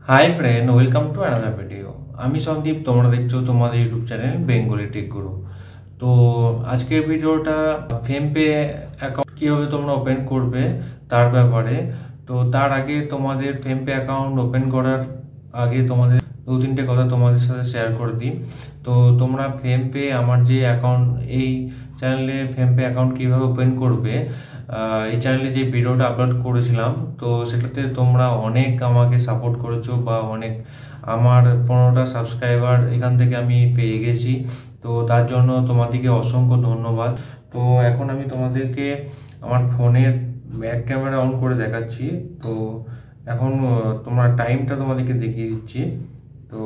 High friend welcome to another video. আমি সন্দীপ, তোমরা দেখছো তোমাদের ইউটিউব চ্যানেল বেঙ্গলি টেক গুরু। তো আজকের ভিডিওটা ফেমপে অ্যাকাউন্ট কিভাবে তোমরা ওপেন করবে তার ব্যাপারে। তো তার আগে তোমাদের ফেমপে অ্যাকাউন্ট ওপেন করার আগে তোমাদের দু তিনটে কথা তোমাদের সাথে শেয়ার করে দিই। তো তোমরা ফেমপে আমার যে অ্যাকাউন্ট এই চ্যানেলে ফেমপে অ্যাকাউন্ট কিভাবে ওপেন করবে এই চ্যানেলে যে ভিডিওটা আপলোড করেছিলাম, তো সেটাতে তোমরা অনেক আমাকে সাপোর্ট করেছো বা অনেক আমার 15টা সাবস্ক্রাইবার এখান থেকে আমি পেয়ে গেছি। তো তার জন্য তোমাদেরকে অসংখ্য ধন্যবাদ। তো এখন আমি তোমাদেরকে আমার ফোনের ব্যাক ক্যামেরা অন করে দেখাচ্ছি। তো এখন তোমরা টাইমটা তোমাদেরকে দেখিয়ে দিচ্ছি। তো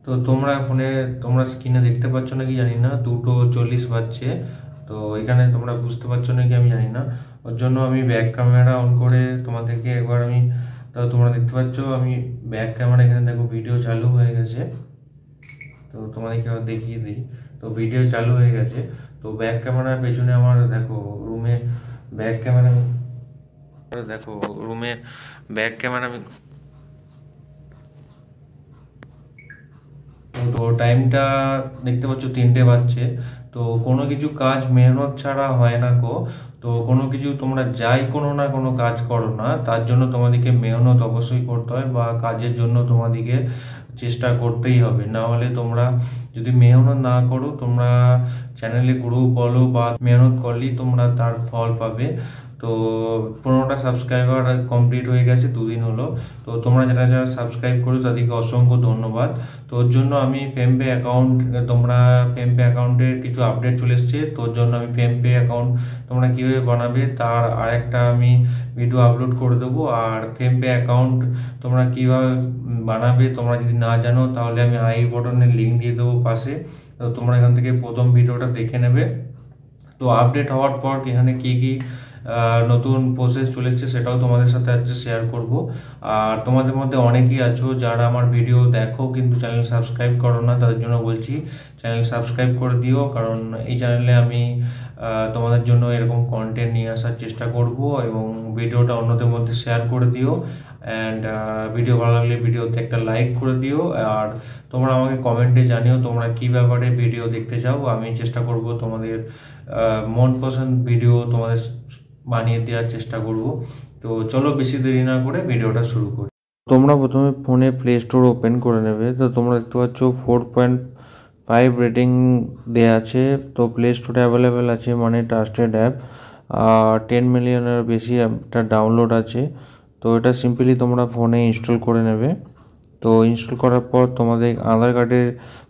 তো তোমরা ফোনে তোমরা স্ক্রিনে দেখতে পাচ্ছ নাকি জানি না, 2:40 বাজছে। তো এখানে তোমরা বুঝতে পারছো নাকি আমি জানি না, ওর জন্য আমি ব্যাক ক্যামেরা অন করে তোমাদেরকে একবার আমি তোমরা দেখতে পাচ্ছ আমি ব্যাক ক্যামেরা এখানে দেখো ভিডিও চালু হয়ে গেছে। তো তোমাদেরকে আবার দেখিয়ে দিই। তো ভিডিও চালু হয়ে গেছে। তো ব্যাক ক্যামেরার পেছনে আমার দেখো রুমে ব্যাক ক্যামেরা দেখো রুমের ব্যাক ক্যামেরা আমি। তো টাইমটা দেখতে পাচ্ছ 3টে বাজছে। তো কোনো কিছু কাজ মেহনত ছাড়া হয় না গো। তো কোনো কিছু তোমরা যাই কোনো না কোনো কাজ করো না, তার জন্য তোমাদেরকে মেহনত অবশ্যই করতে হয় বা কাজের জন্য তোমাদেরকে চেষ্টা করতেই হবে। না হলে তোমরা যদি মেহনত না করো, তোমরা চ্যানেলে গ্রো বলো বা মেহনত করলেই তোমরা তার ফল পাবে। তো 15টা সাবস্ক্রাইবার কমপ্লিট হয়ে গেছে, 2 দিন হলো। তো তোমরা যারা যারা সাবস্ক্রাইব করো তাদেরকে অসংখ্য ধন্যবাদ। তো ওর জন্য আমি ফেমপে অ্যাকাউন্ট তোমরা ফেমপে অ্যাকাউন্টের কিছু আপডেট চলে এসছে। তোর জন্য আমি ফেমপে অ্যাকাউন্ট তোমরা কীভাবে বানাবে তার আরেকটা আমি ভিডিও আপলোড করে দেবো। আর ফেমপে অ্যাকাউন্ট তোমরা কীভাবে বানাবে তোমরা যদি না জানো, তাহলে আমি আই বটনের লিঙ্ক দিয়ে দেবো পাশে। তো তোমরা এখান থেকে প্রথম ভিডিওটা দেখে নেবে। তো আপডেট হওয়ার পর এখানে কী কী নতুন প্রসেস চলেছে সেটাও তোমাদের সাথে আজকে শেয়ার করব। আর তোমাদের মধ্যে অনেকেই আছো যারা আমার ভিডিও দেখো কিন্তু চ্যানেল সাবস্ক্রাইব করো না, তাদের জন্য বলছি চ্যানেল সাবস্ক্রাইব করে দিও। কারণ এই চ্যানেলে আমি তোমাদের জন্য এরকম কন্টেন্ট নিয়ে আসার চেষ্টা করব এবং ভিডিওটা অন্যদের মধ্যে শেয়ার করে দিও। অ্যান্ড ভিডিও ভালো লাগলে ভিডিওতে একটা লাইক করে দিও। আর তোমরা আমাকে কমেন্টে জানিও তোমরা কী ব্যাপারে ভিডিও দেখতে চাও। আমি চেষ্টা করব তোমাদের মন পছন্দ ভিডিও তোমাদের বানিয়ে দেওয়ার চেষ্টা করব। তো চলো বেশি দেরি না করে ভিডিওটা শুরু করি। তোমরা প্রথমে ফোনে প্লে স্টোর ওপেন করে নেবে। তো তোমরা দেখতে পাচ্ছ 4.5 রেটিং দেওয়া আছে। তো প্লে স্টোরে অ্যাভেলেবেল আছে, মানে ট্রাস্টেড অ্যাপ। আর 10 মিলিয়নের বেশি অ্যাপটা ডাউনলোড আছে। তো এটা সিম্পলি তোমরা ফোনে ইনস্টল করে নেবে। তো ইনস্টল করার পর তোমাদের আধার কার্ডের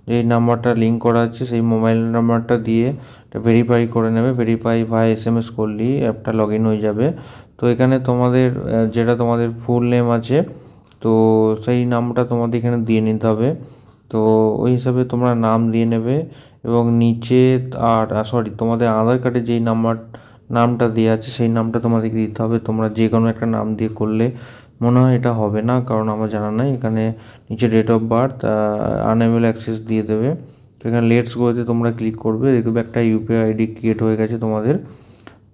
যে নাম্বারটা লিঙ্ক করা আছে সেই মোবাইল নাম্বারটা দিয়ে এটা ভেরিফাই করে নেবে। ভেরিফাই বা SMS করলেই অ্যাপটা লগ ইন হয়ে যাবে। তো এখানে তোমাদের যেটা তোমাদের ফুল নেম আছে, তো সেই নামটা তোমাদের এখানে দিয়ে নিতে হবে। তো ওই হিসাবে তোমরা নাম দিয়ে নেবে এবং নিচে আর তোমাদের আধার কার্ডে যেই নামটা দেওয়া আছে সেই নামটা তোমাদেরকে দিতে হবে। তোমরা যে কোনো একটা নাম দিয়ে করলে মনে হয় এটা হবে না, কারণ আমার জানা নাই। এখানে নিচে date of birth enable access দিয়ে দেবে। তো এখানে লেটস গোতে তোমরা ক্লিক করবে, দেখবে একটা UPI ID ক্রিয়েট হয়ে গেছে তোমাদের।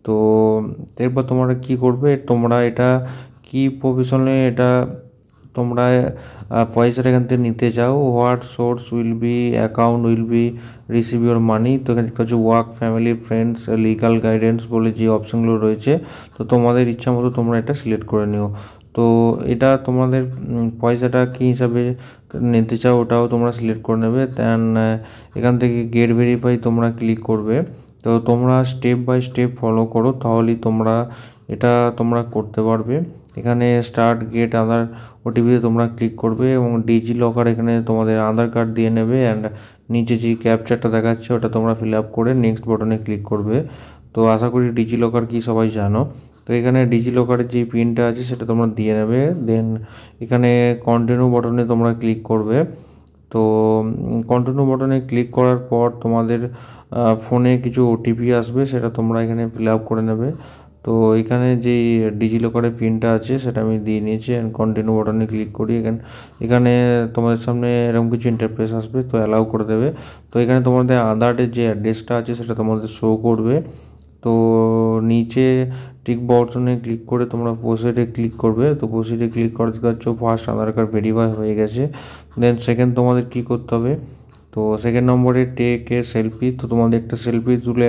তো এরপর তোমরা কি করবে, তোমরা এটা কি প্রফেশনে এটা তোমরা পয়সাটা এখান থেকে নিতে চাও। What source will be account will be receive your মানি। তো এখানে দেখতে হচ্ছে work, family, friends, legal guidance বলে যে অপশানগুলো রয়েছে, তো তোমাদের ইচ্ছা মতো তোমরা এটা সিলেক্ট করে নিও। তো এটা তোমাদের পয়সাটা কী হিসাবে নিতে চাও ওটাও তোমরা সিলেক্ট করে নেবে। দেন এখান থেকে গেট ভেরিফাই তোমরা ক্লিক করবে। তো তোমরা স্টেপ বাই স্টেপ ফলো করো, তাহলেই তোমরা এটা তোমরা করতে পারবে। এখানে স্টার্ট গেট আধার OTPতে তোমরা ক্লিক করবে এবং ডিজি লকার এখানে তোমাদের আধার কার্ড দিয়ে নেবে। অ্যান্ড নিচে যে ক্যাপচারটা দেখাচ্ছে ওটা তোমরা ফিল আপ করে নেক্সট বাটনে ক্লিক করবে। তো আশা করি ডিজি লকার কি সবাই জানো। তো এখানে ডিজি লকারের যে পিনটা আছে সেটা তোমরা দিয়ে নেবে। দেন এখানে কন্টিনিউ বাটনে তোমরা ক্লিক করবে। তো কন্টিনিউ বাটনে ক্লিক করার পর তোমাদের ফোনে কিছু OTP আসবে, সেটা তোমরা এখানে ফিল আপ করে নেবে। তো এখানে যেই ডিজি লকারের পিনটা আছে সেটা আমি দিয়ে নিয়েছি। অ্যান্ড কন্টিনিউ বাটনে ক্লিক করি। এখানে তোমাদের সামনে এরকম কিছু ইন্টারফেস আসবে, তো অ্যালাউ করে দেবে। তো এখানে তোমাদের আধারের যে অ্যাড্রেসটা আছে সেটা তোমাদের শো করবে। তো নিচে টিক বটনে ক্লিক করে তোমরা প্রসিডে ক্লিক করবে। তো প্রসিডে ক্লিক করতে পারছো, ফার্স্ট আধার কার্ড ভেরিফাই হয়ে গেছে। দেন সেকেন্ড তোমাদের কি করতে হবে, তো সেকেন্ড নম্বরে টেক এ সেলফি। তো তোমাদের একটা সেলফি তুলে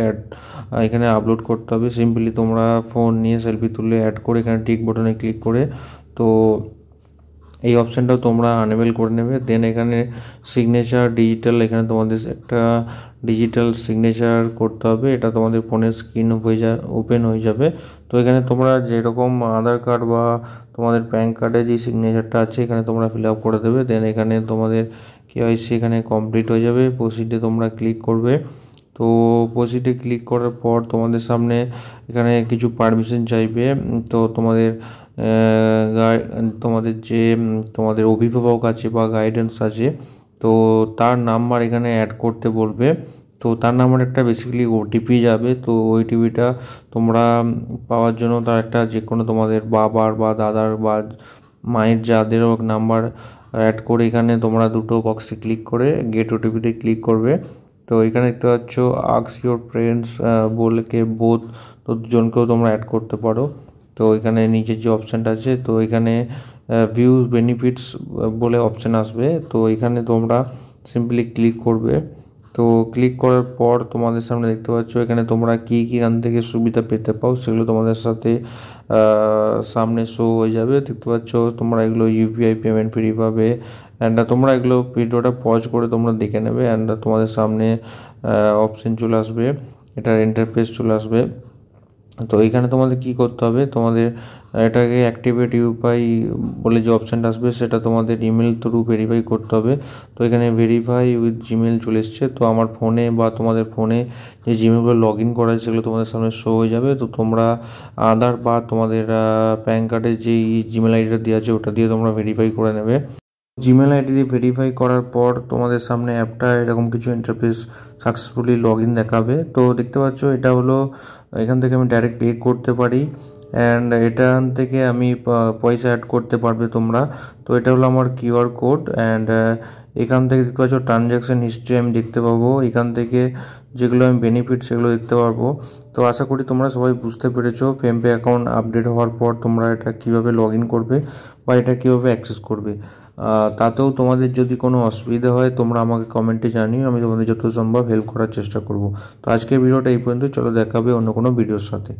এখানে আপলোড করতে হবে। সিম্পলি তোমরা ফোন নিয়ে সেলফি তুলে অ্যাড করে এখানে টিক বটনে ক্লিক করে তো এই অপশানটাও তোমরা আনেবেল করে নেবে। দেন এখানে সিগনেচার ডিজিটাল, এখানে তোমাদের একটা ডিজিটাল সিগনেচার করতে হবে। এটা তোমাদের ফোনের স্ক্রিন ওপেন হয়ে যাবে। তো এখানে তোমরা যেরকম আধার কার্ড বা তোমাদের প্যান কার্ডে যে সিগনেচারটা আছে এখানে তোমরা ফিল আপ করে দেবে। দেন এখানে তোমাদের কেওয়াইসি এখানে কমপ্লিট হয়ে যাবে। প্রসিডে তোমরা ক্লিক করবে। তো প্রসিডে ক্লিক করার পর তোমাদের সামনে এখানে কিছু পারমিশন চাইবে। তো তোমাদের যে তোমাদের অভিভাবক আছে বা গাইডেন্স আছে, তো তার নাম্বার এখানে অ্যাড করতে বলবে। তো তার নাম্বার একটা বেসিক্যালি ওটিপি যাবে। তো ওটিপিটা তোমরা পাওয়ার জন্য তার একটা যে কোনো তোমাদের বাবার বা দাদার বা মায়ের যাদেরও নাম্বার অ্যাড করে এখানে তোমরা দুটো বক্সে ক্লিক করে গেট ওটিপিতে ক্লিক করবে। তো এখানে দেখতে পাচ্ছ আস্ক ইউর ফ্রেন্ডস বলে বোথ, তো দুজনকেও তোমরা অ্যাড করতে পারো। তো এখানে নিচের যে অপশানটা আছে, তো এখানে ভিউ বেনিফিটস বলে অপশান আসবে। তো এখানে তোমরা সিম্পলি ক্লিক করবে। তো ক্লিক করার পর তোমাদের সামনে দেখতে পাচ্ছ এখানে তোমরা কী কী এখান থেকে সুবিধা পেতে পাও সেগুলো তোমাদের সাথে সামনে শো হয়ে যাবে। দেখতে পাচ্ছ তোমরা এগুলো ইউপিআই পেমেন্ট ফ্রি পাবে। অ্যান্ড তোমরা এগুলো ভিডিওটা পজ করে তোমরা দেখে নেবে। অ্যান্ড তোমাদের সামনে অপশান চলে আসবে, এটার ইন্টারফেস চলে আসবে। তো এখানে তোমাদের কি করতে হবে, তোমাদের এটাকে অ্যাক্টিভেট ইউপিআই বলে যে অপশানটা আসবে সেটা তোমাদের ইমেল থ্রু ভেরিফাই করতে হবে। তো এখানে ভেরিফাই উইথ জিমেল চলে এসছে। তো আমার ফোনে বা তোমাদের ফোনে যে জিমেলগুলো লগ ইন করা আছে সেগুলো তোমাদের সামনে শো হয়ে যাবে। তো তোমরা আধার বা তোমাদের প্যান কার্ডের যেই জিমেল আইডিটা দেওয়া আছে ওটা দিয়ে তোমরা ভেরিফাই করে নেবে। জিমেল আইডি দিয়ে ভেরিফাই করার পর তোমাদের সামনে অ্যাপটা এরকম কিছু ইন্টারফেস সাকসেসফুলি লগ ইন দেখাবে। তো দেখতে পাচ্ছ এটা হলো, এখান থেকে আমি ডাইরেক্ট পে করতে পারি। অ্যান্ড এখান থেকে আমি পয়সা অ্যাড করতে পারবে তোমরা। তো এটা হলো আমার কিউআর কোড। অ্যান্ড এখান থেকে দেখতে পাচ্ছ ট্রানজ্যাকশান হিস্ট্রি আমি দেখতে পাবো। এখান থেকে যেগুলো আমি বেনিফিট সেগুলো দেখতে পারবো। তো আশা করি তোমরা সবাই বুঝতে পেরেছো ফোনপে অ্যাকাউন্ট আপডেট হওয়ার পর তোমরা এটা কীভাবে লগ ইন করবে বা এটা কীভাবে অ্যাক্সেস করবে। তাতেও তোমাদের যদি কোনো অসুবিধা হয় তোমরা আমাকে কমেন্টে জানিও, আমি তোমাদের যত সম্ভব হেল্প করার চেষ্টা করব। তো আজকের ভিডিওটা এই পর্যন্ত, চলো দেখা হবে অন্য কোনো ভিডিওর সাথে।